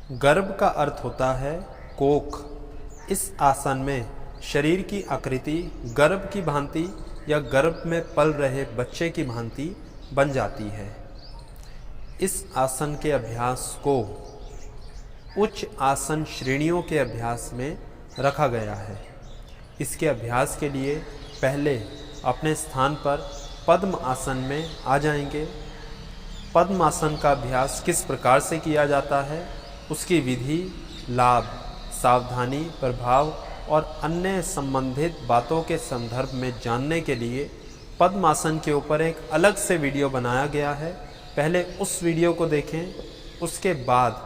गर्भ का अर्थ होता है कोख। इस आसन में शरीर की आकृति गर्भ की भांति या गर्भ में पल रहे बच्चे की भांति बन जाती है। इस आसन के अभ्यास को उच्च आसन श्रेणियों के अभ्यास में रखा गया है। इसके अभ्यास के लिए पहले अपने स्थान पर पद्म आसन में आ जाएंगे। पद्म आसन का अभ्यास किस प्रकार से किया जाता है, उसकी विधि, लाभ, सावधानी, प्रभाव और अन्य संबंधित बातों के संदर्भ में जानने के लिए पद्मासन के ऊपर एक अलग से वीडियो बनाया गया है। पहले उस वीडियो को देखें, उसके बाद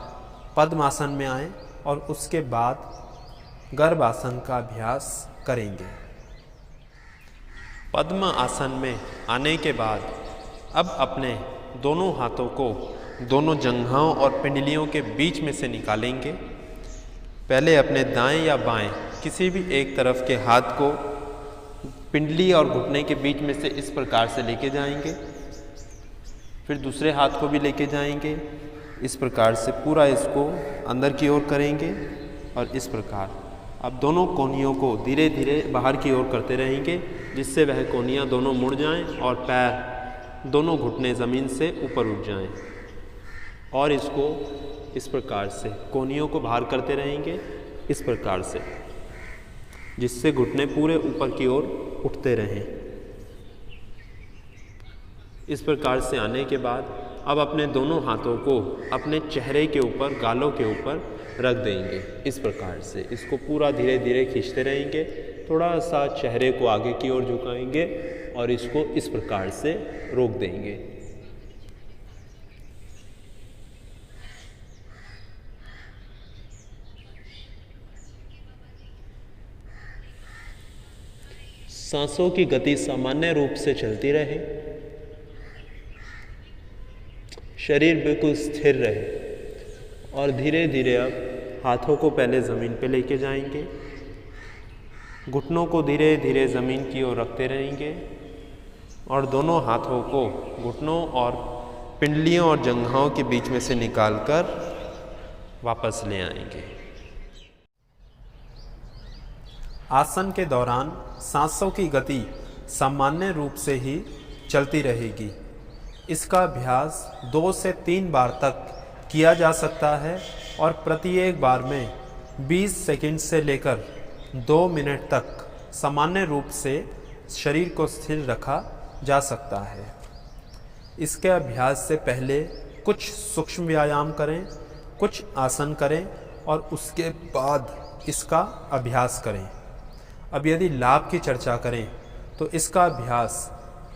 पद्मासन में आएं और उसके बाद गर्भासन का अभ्यास करेंगे। पद्म आसन में आने के बाद अब अपने दोनों हाथों को दोनों जंघाओं और पिंडलियों के बीच में से निकालेंगे। पहले अपने दाएं या बाएं किसी भी एक तरफ के हाथ को पिंडली और घुटने के बीच में से इस प्रकार से लेके जाएंगे। फिर दूसरे हाथ को भी लेके जाएंगे। इस प्रकार से पूरा इसको अंदर की ओर करेंगे और इस प्रकार अब दोनों कोहनियों को धीरे धीरे बाहर की ओर करते रहेंगे, जिससे वह कोहनियाँ दोनों मुड़ जाएं और पैर दोनों घुटने ज़मीन से ऊपर उठ जाएं। और इसको इस प्रकार से कोहनियों को बाहर करते रहेंगे इस प्रकार से, जिससे घुटने पूरे ऊपर की ओर उठते रहें। इस प्रकार से आने के बाद अब अपने दोनों हाथों को अपने चेहरे के ऊपर, गालों के ऊपर रख देंगे। इस प्रकार से इसको पूरा धीरे धीरे खींचते रहेंगे। थोड़ा सा चेहरे को आगे की ओर झुकाएंगे और इसको इस प्रकार से रोक देंगे। सांसों की गति सामान्य रूप से चलती रहे, शरीर बिल्कुल स्थिर रहे और धीरे धीरे अब हाथों को पहले ज़मीन पे लेके जाएंगे, घुटनों को धीरे धीरे ज़मीन की ओर रखते रहेंगे और दोनों हाथों को घुटनों और पिंडलियों और जंघाओं के बीच में से निकालकर वापस ले आएंगे। आसन के दौरान सांसों की गति सामान्य रूप से ही चलती रहेगी। इसका अभ्यास 2 से 3 बार तक किया जा सकता है और प्रत्येक बार में 20 सेकंड से लेकर 2 मिनट तक सामान्य रूप से शरीर को स्थिर रखा जा सकता है। इसके अभ्यास से पहले कुछ सूक्ष्म व्यायाम करें, कुछ आसन करें और उसके बाद इसका अभ्यास करें। अब यदि लाभ की चर्चा करें तो इसका अभ्यास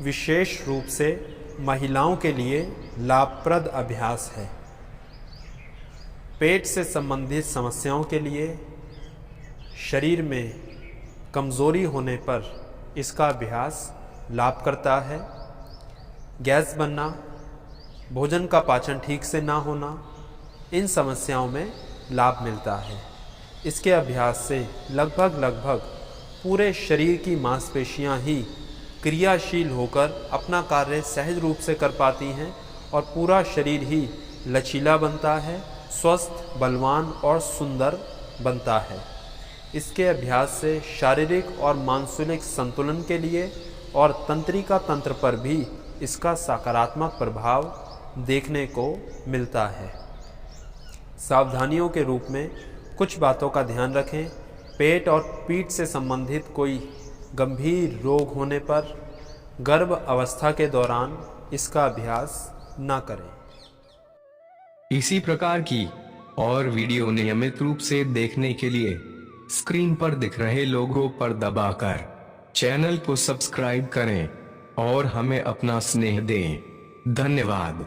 विशेष रूप से महिलाओं के लिए लाभप्रद अभ्यास है। पेट से संबंधित समस्याओं के लिए, शरीर में कमज़ोरी होने पर इसका अभ्यास लाभ करता है। गैस बनना, भोजन का पाचन ठीक से ना होना, इन समस्याओं में लाभ मिलता है। इसके अभ्यास से लगभग पूरे शरीर की मांसपेशियां ही क्रियाशील होकर अपना कार्य सहज रूप से कर पाती हैं और पूरा शरीर ही लचीला बनता है, स्वस्थ, बलवान और सुंदर बनता है। इसके अभ्यास से शारीरिक और मानसिक संतुलन के लिए और तंत्रिका तंत्र पर भी इसका सकारात्मक प्रभाव देखने को मिलता है। सावधानियों के रूप में कुछ बातों का ध्यान रखें। पेट और पीठ से संबंधित कोई गंभीर रोग होने पर गर्भ अवस्था के दौरान इसका अभ्यास ना करें। इसी प्रकार की और वीडियो नियमित रूप से देखने के लिए स्क्रीन पर दिख रहे लोगों पर दबाकर चैनल को सब्सक्राइब करें और हमें अपना स्नेह दें। धन्यवाद।